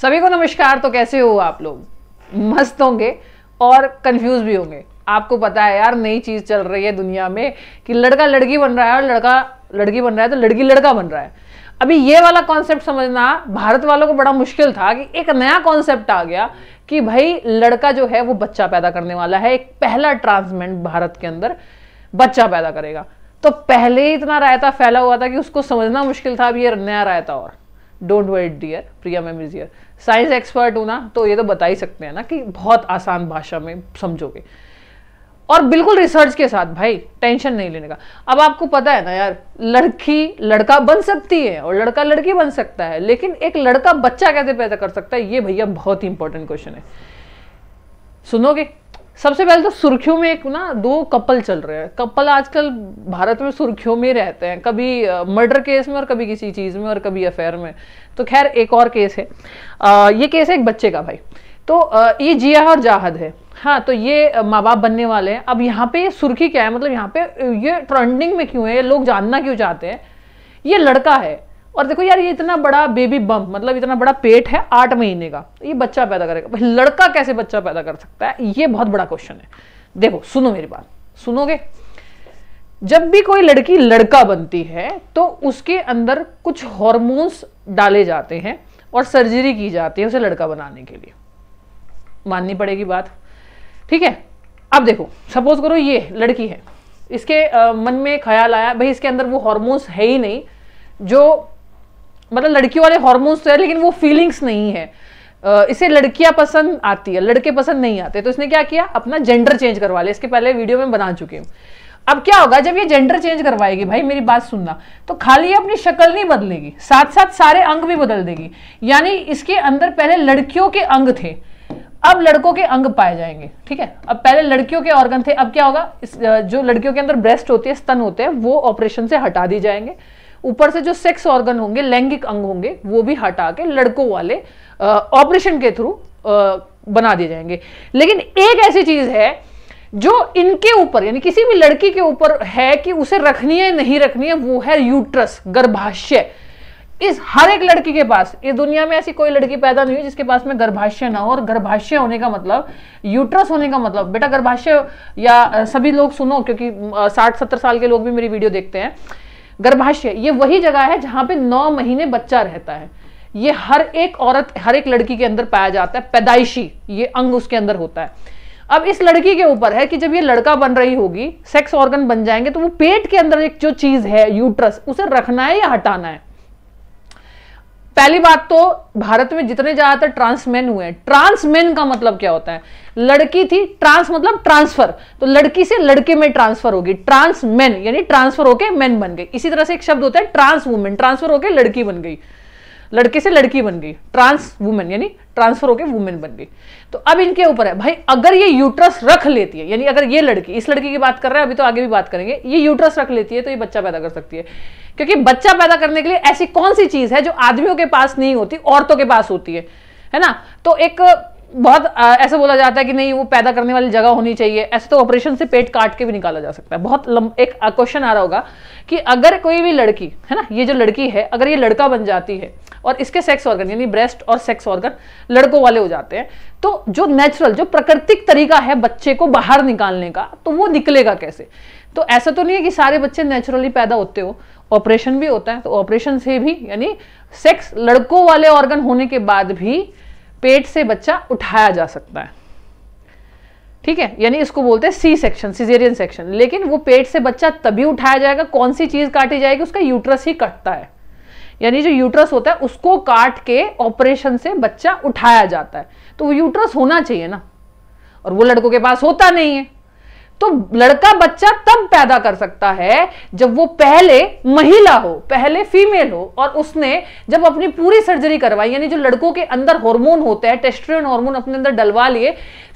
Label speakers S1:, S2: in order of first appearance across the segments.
S1: सभी को नमस्कार। तो कैसे हो आप लोग? मस्त होंगे और कंफ्यूज भी होंगे। आपको पता है यार, नई चीज चल रही है दुनिया में कि लड़का लड़की बन रहा है और लड़का लड़की बन रहा है तो लड़की लड़का बन रहा है। अभी ये वाला कॉन्सेप्ट समझना भारत वालों को बड़ा मुश्किल था कि एक नया कॉन्सेप्ट आ गया कि भाई लड़का जो है वो बच्चा पैदा करने वाला है। एक पहला ट्रांसमेंट भारत के अंदर बच्चा पैदा करेगा। तो पहले ही इतना रायता फैला हुआ था कि उसको समझना मुश्किल था। अभी ये नया रायता और don't wait dear, Priya ma'am is here. Science expert हूं ना, तो ये तो बता ही सकते हैं ना कि बहुत आसान भाषा में समझोगे और बिल्कुल रिसर्च के साथ। भाई टेंशन नहीं लेने का। अब आपको पता है ना यार, लड़की लड़का बन सकती है और लड़का लड़की बन सकता है, लेकिन एक लड़का बच्चा कैसे पैदा कर सकता है, ये भैया बहुत ही इंपॉर्टेंट क्वेश्चन है। सुनोगे? सबसे पहले तो सुर्खियों में एक ना दो कपल चल रहे हैं। कपल आजकल भारत में सुर्खियों में रहते हैं, कभी मर्डर केस में और कभी किसी चीज में और कभी अफेयर में। तो खैर एक और केस है, ये केस है एक बच्चे का भाई। तो ये जिया और जाहद है। हाँ, तो ये माँ बाप बनने वाले हैं। अब यहाँ पे ये सुर्खी क्या है, मतलब यहाँ पे ये ट्रेंडिंग में क्यों है, ये लोग जानना क्यों चाहते हैं? ये लड़का है और देखो यार, ये इतना बड़ा बेबी बम्प, मतलब इतना बड़ा पेट है 8 महीने का, ये बच्चा पैदा करेगा। भाई लड़का कैसे बच्चा पैदा कर सकता है, ये बहुत बड़ा क्वेश्चन है। देखो सुनो मेरी बात, सुनोगे? जब भी कोई लड़की लड़का बनती है तो उसके अंदर कुछ हॉर्मोन्स डाले जाते हैं और सर्जरी की जाती है उसे लड़का बनाने के लिए। माननी पड़ेगी बात, ठीक है? अब देखो, सपोज करो ये लड़की है, इसके मन में ख्याल आया भाई इसके अंदर वो हॉर्मोन्स है ही नहीं, जो मतलब लड़कियों वाले हॉर्मोन्स तो है लेकिन वो फीलिंग्स नहीं है। इसे लड़कियां पसंद आती है, लड़के पसंद नहीं आते। तो इसने क्या किया, अपना जेंडर चेंज करवा लिया। इसके पहले वीडियो में बना चुकी हूं। अब क्या होगा जब ये जेंडर चेंज करवाएगी, भाई मेरी बात सुनना, तो खाली ये अपनी शक्ल नहीं बदलेगी, साथ साथ सारे अंग भी बदल देगी। यानी इसके अंदर पहले लड़कियों के अंग थे, अब लड़कों के अंग पाए जाएंगे, ठीक है? अब पहले लड़कियों के ऑर्गन थे, अब क्या होगा, जो लड़कियों के अंदर ब्रेस्ट होती है, स्तन होते हैं, वो ऑपरेशन से हटा दी जाएंगे। ऊपर से जो सेक्स ऑर्गन होंगे, लैंगिक अंग होंगे, वो भी हटा के लड़कों वाले ऑपरेशन के थ्रू बना दिए जाएंगे। लेकिन एक ऐसी चीज है जो इनके ऊपर, यानी किसी भी लड़की के ऊपर है कि उसे रखनी है नहीं रखनी है, वो है यूट्रस, गर्भाशय। इस हर एक लड़की के पास, इस दुनिया में ऐसी कोई लड़की पैदा नहीं हुई जिसके पास में गर्भाशय ना हो। और गर्भाशय होने का मतलब, यूट्रस होने का मतलब, बेटा गर्भाशय, या सभी लोग सुनो क्योंकि 60-70 साल के लोग भी मेरी वीडियो देखते हैं। गर्भाशय ये वही जगह है जहां पे 9 महीने बच्चा रहता है। ये हर एक औरत, हर एक लड़की के अंदर पाया जाता है, पैदाइशी ये अंग उसके अंदर होता है। अब इस लड़की के ऊपर है कि जब ये लड़का बन रही होगी, सेक्स ऑर्गन बन जाएंगे, तो वो पेट के अंदर एक जो चीज है यूट्रस, उसे रखना है या हटाना है। पहली बात तो भारत में जितने ज्यादातर ट्रांसमेन हुए हैं, ट्रांसमेन का मतलब क्या होता है? लड़की थी, ट्रांस मतलब ट्रांसफर, तो लड़की से लड़के में ट्रांसफर होगी, ट्रांसमेन यानी ट्रांसफर होके मेन बन गई। इसी तरह से एक शब्द होता है ट्रांस वुमेन, ट्रांसफर होके लड़की बन गई, लड़के से लड़की बन गई, ट्रांस वुमेन यानी ट्रांसफर होके वुमेन बन गई। तो अब इनके ऊपर है भाई, अगर ये यूट्रस रख लेती है, यानी अगर ये लड़की, इस लड़की की बात कर रहे हैं अभी, तो आगे भी बात करेंगे, ये यूट्रस रख लेती है तो ये बच्चा पैदा कर सकती है। क्योंकि बच्चा पैदा करने के लिए ऐसी कौन सी चीज है जो आदमियों के पास नहीं होती, औरतों के पास होती है ना? तो एक बहुत ऐसा बोला जाता है कि नहीं, वो पैदा करने वाली जगह होनी चाहिए। ऐसे तो ऑपरेशन से पेट काट के भी निकाला जा सकता है। बहुत एक क्वेश्चन आ रहा होगा कि अगर कोई भी लड़की है ना, ये जो लड़की है, अगर ये लड़का बन जाती है और इसके सेक्स ऑर्गन यानी ब्रेस्ट और सेक्स ऑर्गन लड़कों वाले हो जाते हैं, तो जो नेचुरल, जो प्राकृतिक तरीका है बच्चे को बाहर निकालने का, तो वो निकलेगा कैसे? तो ऐसा तो नहीं है कि सारे बच्चे नेचुरली पैदा होते हो, ऑपरेशन भी होता है। तो ऑपरेशन से भी, यानी सेक्स लड़कों वाले ऑर्गन होने के बाद भी पेट से बच्चा उठाया जा सकता है, ठीक है? यानी इसको बोलते हैं सी सेक्शन, सिजेरियन सेक्शन। लेकिन वो पेट से बच्चा तभी उठाया जाएगा, कौन सी चीज काटी जाएगी? उसका यूट्रस ही कटता है, यानी जो यूट्रस होता है उसको काट के ऑपरेशन से बच्चा उठाया जाता है। तो वो यूट्रस होना चाहिए ना, और वो लड़कों के पास होता नहीं है। तो लड़का बच्चा तब पैदा कर सकता है जब वो पहले महिला हो, पहले फीमेल हो, और उसने जब अपनी पूरी सर्जरी करवाई, यानी जो लड़कों के अंदर हार्मोन होते हैं, टेस्टोस्टेरोन हार्मोन अपने अंदर डलवा लिए,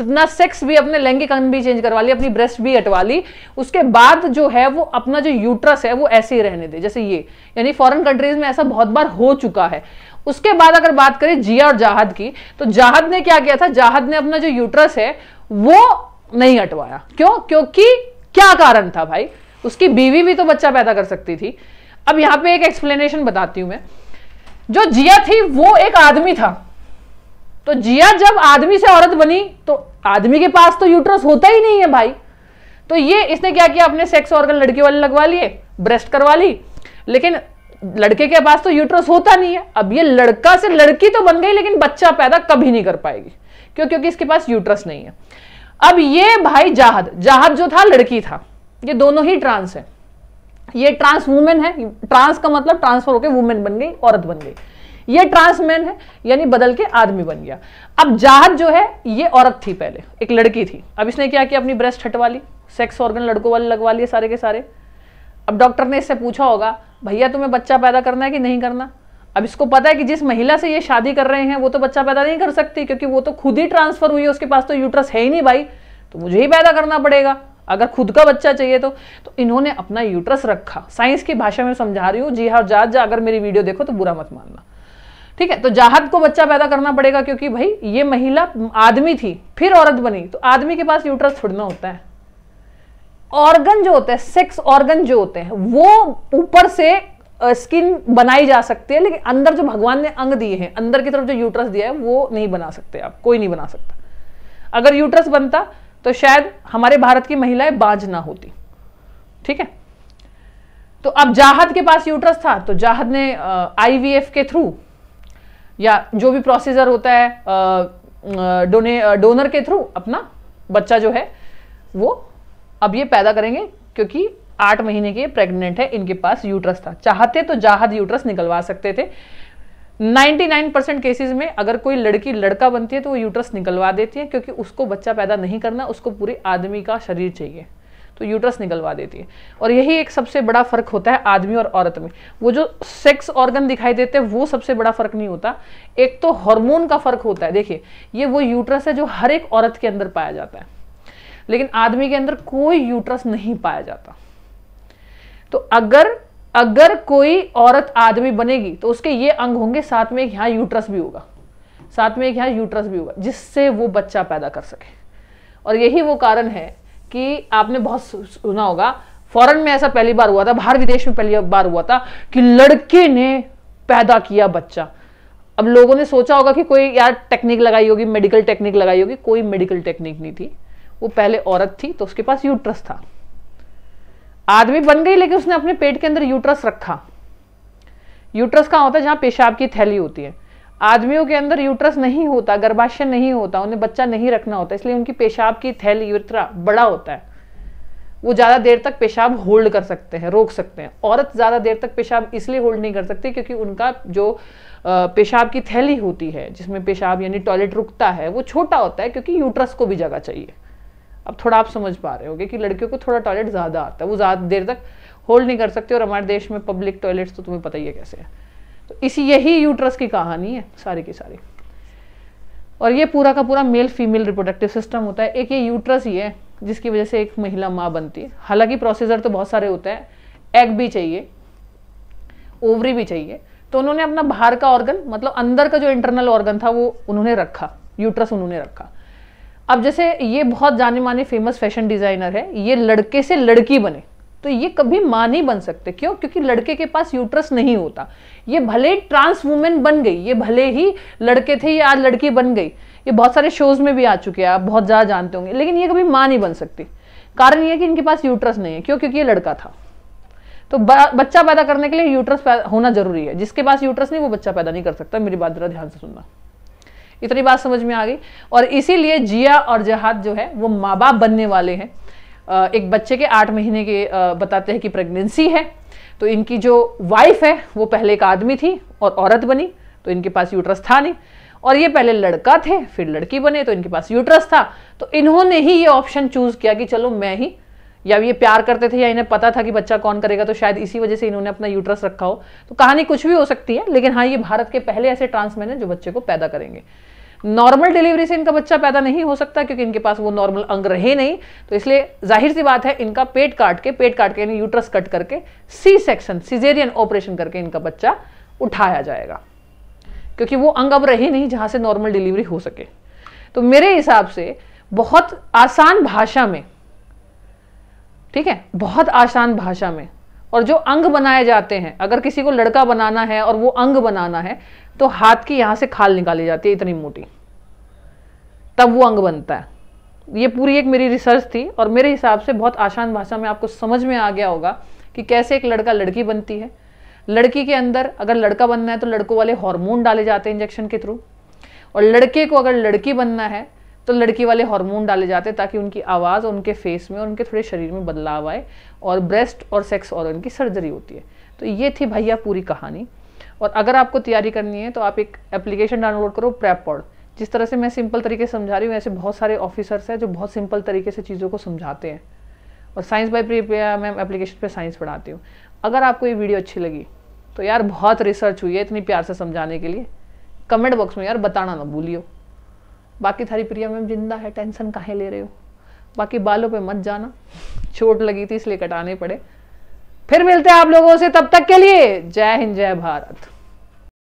S1: अपना सेक्स भी, अपने लैंगिक अंग भी चेंज करवा लिया, अपनी ब्रेस्ट भी हटवा ली, उसके बाद जो है वो अपना जो यूट्रस है वो ऐसे ही रहने दे जैसे ये। यानी फॉरेन कंट्रीज में ऐसा बहुत बार हो चुका है। उसके बाद अगर बात करें जिया और जाहद की, तो जाहद ने क्या किया था? जाहद ने अपना जो यूट्रस है वो नहीं हटवाया। क्यों? क्योंकि क्या कारण था भाई? उसकी बीवी भी तो बच्चा पैदा कर सकती थी। अब यहां पे एक एक्सप्लेनेशन बताती हूं मैं। जो जिया थी वो एक आदमी था, तो जिया जब आदमी से औरत बनी तो आदमी के पास तो यूट्रस होता ही नहीं है भाई। तो ये इसने क्या किया, अपने सेक्स ऑर्गन लड़की वाले लगवा लिए, ब्रेस्ट करवा ली, लेकिन लड़के के पास तो यूट्रस होता नहीं है। अब ये लड़का से लड़की तो बन गई लेकिन बच्चा पैदा कभी नहीं कर पाएगी, क्यों? क्योंकि इसके पास यूट्रस नहीं है। अब ये भाई जाहद जो था लड़की था, ये दोनों ही ट्रांस है। ये ट्रांस वुमेन है, ट्रांस का मतलब ट्रांसफर होकर वुमेन बन गई, औरत बन गई। ये ट्रांस मैन है, यानी बदल के आदमी बन गया। अब जाहद जो है ये औरत थी, पहले एक लड़की थी। अब इसने क्या किया, अपनी ब्रेस्ट हटवा ली, सेक्स ऑर्गन लड़कों वाले लगवा लिए सारे के सारे। अब डॉक्टर ने इससे पूछा होगा, भैया तुम्हें बच्चा पैदा करना है कि नहीं करना? अब इसको पता है कि जिस महिला से ये शादी कर रहे हैं वो तो बच्चा पैदा नहीं कर सकती, क्योंकि वो तो खुद ही ट्रांसफर हुई है, उसके पास तो यूट्रस है ही नहीं भाई, तो मुझे ही पैदा करना पड़ेगा अगर खुद का बच्चा चाहिए तो इन्होंने अपना यूट्रस रखा। साइंस की भाषा में समझा रही हूँ, जी हाँ जाहद, अगर मेरी वीडियो देखो तो बुरा मत मानना, ठीक है? तो जाहद को बच्चा पैदा करना पड़ेगा, क्योंकि भाई ये महिला आदमी थी फिर औरत बनी, तो आदमी के पास यूट्रस थोड़ा होता है। ऑर्गन जो होते हैं, सेक्स ऑर्गन जो होते हैं, वो ऊपर से स्किन बनाई जा सकती है, लेकिन अंदर जो भगवान ने अंग दिए हैं, अंदर की तरफ जो यूट्रस दिया है वो नहीं बना सकते आप, कोई नहीं बना सकता। अगर यूट्रस बनता तो शायद हमारे भारत की महिलाएं बांझ ना होती, ठीक है? तो अब जाहद के पास यूट्रस था, तो जाहद ने IVF के थ्रू या जो भी प्रोसीजर होता है डोनर के थ्रू अपना बच्चा जो है वो अब ये पैदा करेंगे, क्योंकि 8 महीने के प्रेग्नेंट है, इनके पास यूट्रस था। चाहते तो जाहद यूट्रस निकलवा सकते थे। 99% केसेस में अगर कोई लड़की लड़का बनती है तो वो यूट्रस निकलवा देती है, क्योंकि उसको बच्चा पैदा नहीं करना, उसको पूरे आदमी का शरीर चाहिए, तो यूट्रस निकलवा देती है। और यही एक सबसे बड़ा फर्क होता है आदमी और औरत में। वो जो सेक्स ऑर्गन दिखाई देते हैं वो सबसे बड़ा फर्क नहीं होता, एक तो हार्मोन का फर्क होता है। देखिए, ये वो यूट्रस है जो हर एक औरत के अंदर पाया जाता है, लेकिन आदमी के अंदर कोई यूट्रस नहीं पाया जाता। तो अगर कोई औरत आदमी बनेगी तो उसके ये अंग होंगे, साथ में एक यहाँ यूट्रस भी होगा, साथ में एक यहाँ यूट्रस भी होगा, जिससे वो बच्चा पैदा कर सके। और यही वो कारण है कि आपने बहुत सुना होगा, फॉरेन में ऐसा पहली बार हुआ था, बाहर विदेश में पहली बार हुआ था कि लड़के ने पैदा किया बच्चा। अब लोगों ने सोचा होगा कि कोई यार टेक्निक लगाई होगी, मेडिकल टेक्निक लगाई होगी, कोई मेडिकल टेक्निक नहीं थी। वो पहले औरत थी तो उसके पास यूट्रस था, आदमी बन गई लेकिन उसने अपने पेट के अंदर यूट्रस रखा। यूट्रस कहाँ होता है? जहाँ पेशाब की थैली होती है। आदमियों के अंदर यूट्रस नहीं होता, गर्भाशय नहीं होता, उन्हें बच्चा नहीं रखना होता, इसलिए उनकी पेशाब की थैली यूरेथ्रा बड़ा होता है, वो ज़्यादा देर तक पेशाब होल्ड कर सकते हैं, रोक सकते हैं। औरत ज़्यादा देर तक पेशाब इसलिए होल्ड नहीं कर सकती क्योंकि उनका जो पेशाब की थैली होती है, जिसमें पेशाब यानी टॉयलेट रुकता है, वो छोटा होता है, क्योंकि यूट्रस को भी जगह चाहिए। अब थोड़ा आप समझ पा रहे होगे कि लड़कियों को थोड़ा टॉयलेट ज़्यादा आता है, वो ज़्यादा देर तक होल्ड नहीं कर सकते। और हमारे देश में पब्लिक टॉयलेट्स तो तुम्हें पता ही है कैसे है। तो यही यूट्रस की कहानी है सारी की सारी। और ये पूरा का पूरा मेल फीमेल रिप्रोडक्टिव सिस्टम होता है। एक ये यूट्रस ही है जिसकी वजह से एक महिला माँ बनती है। हालांकि प्रोसीजर तो बहुत सारे होते हैं, एग भी चाहिए, ओवरी भी चाहिए। तो उन्होंने अपना बाहर का ऑर्गन, मतलब अंदर का जो इंटरनल ऑर्गन था, वो उन्होंने रखा, यूट्रस उन्होंने रखा। अब जैसे ये बहुत जाने माने फेमस फैशन डिजाइनर है, ये लड़के से लड़की बने तो ये कभी मां नहीं बन सकते। क्यों? क्योंकि लड़के के पास यूट्रस नहीं होता। ये भले ट्रांस वुमेन बन गई, ये भले ही लड़के थे, ये आज लड़की बन गई, ये बहुत सारे शोज में भी आ चुके हैं, आप बहुत ज्यादा जानते होंगे, लेकिन ये कभी मां नहीं बन सकती। कारण ये कि इनके पास यूट्रस नहीं है। क्यों? क्योंकि ये लड़का था। तो बच्चा पैदा करने के लिए यूट्रस होना जरूरी है। जिसके पास यूट्रस नहीं वो बच्चा पैदा नहीं कर सकता। मेरी बात जरा ध्यान से सुनना, इतनी बात समझ में आ गई। और इसीलिए जिया और जहाद जो है वो माँ बाप बनने वाले हैं। एक बच्चे के 8 महीने के बताते हैं कि प्रेगनेंसी है। तो इनकी जो वाइफ है वो पहले एक आदमी थी और औरत बनी, तो इनके पास यूट्रस था नहीं। और ये पहले लड़का थे फिर लड़की बने, तो इनके पास यूट्रस था। तो इन्होंने ही ये ऑप्शन चूज किया कि चलो मैं ही, या ये प्यार करते थे या इन्हें पता था कि बच्चा कौन करेगा, तो शायद इसी वजह से इन्होंने अपना यूट्रस रखा हो। तो कहानी कुछ भी हो सकती है, लेकिन हाँ, ये भारत के पहले ऐसे ट्रांसमैन हैं जो बच्चे को पैदा करेंगे। नॉर्मल डिलीवरी से इनका बच्चा पैदा नहीं हो सकता क्योंकि इनके पास वो नॉर्मल अंग रहे नहीं। तो इसलिए जाहिर सी बात है इनका पेट काट के यानी यूट्रस कट करके सी सेक्शन, सिजेरियन ऑपरेशन करके इनका बच्चा उठाया जाएगा, क्योंकि वो अंग अब रहे नहीं जहां से नॉर्मल डिलीवरी हो सके। तो मेरे हिसाब से बहुत आसान भाषा में, ठीक है, बहुत आसान भाषा में, और जो अंग बनाए जाते हैं, अगर किसी को लड़का बनाना है और वो अंग बनाना है तो हाथ की यहां से खाल निकाली जाती है इतनी मोटी, तब वो अंग बनता है। ये पूरी एक मेरी रिसर्च थी और मेरे हिसाब से बहुत आसान भाषा में आपको समझ में आ गया होगा कि कैसे एक लड़का लड़की बनती है। लड़की के अंदर अगर लड़का बनना है तो लड़कों वाले हार्मोन डाले जाते हैं इंजेक्शन के थ्रू, और लड़के को अगर लड़की बनना है तो लड़की वाले हार्मोन डाले जाते हैं ताकि उनकी आवाज़ और उनके फेस में और उनके थोड़े शरीर में बदलाव आए, और ब्रेस्ट और सेक्स ऑर्गन की सर्जरी होती है। तो ये थी भैया पूरी कहानी। और अगर आपको तैयारी करनी है तो आप एक एप्लीकेशन डाउनलोड करो, प्रेपपॉड। जिस तरह से मैं सिंपल तरीके से समझा रही हूँ, ऐसे बहुत सारे ऑफिसर्स हैं जो बहुत सिंपल तरीके से चीज़ों को समझाते हैं। और साइंस बाय प्रिया मैं एप्लीकेशन पे साइंस पढ़ाती हूँ। अगर आपको ये वीडियो अच्छी लगी तो यार बहुत रिसर्च हुई है इतनी प्यार से समझाने के लिए, कमेंट बॉक्स में यार बताना ना भूलियो। बाकी थारी प्रिया मैम जिंदा है, टेंशन काहे ले रहे हो। बाकी बालों पे मत जाना, चोट लगी थी इसलिए कटाने पड़े। फिर मिलते हैं आप लोगों से, तब तक के लिए जय हिंद जय भारत।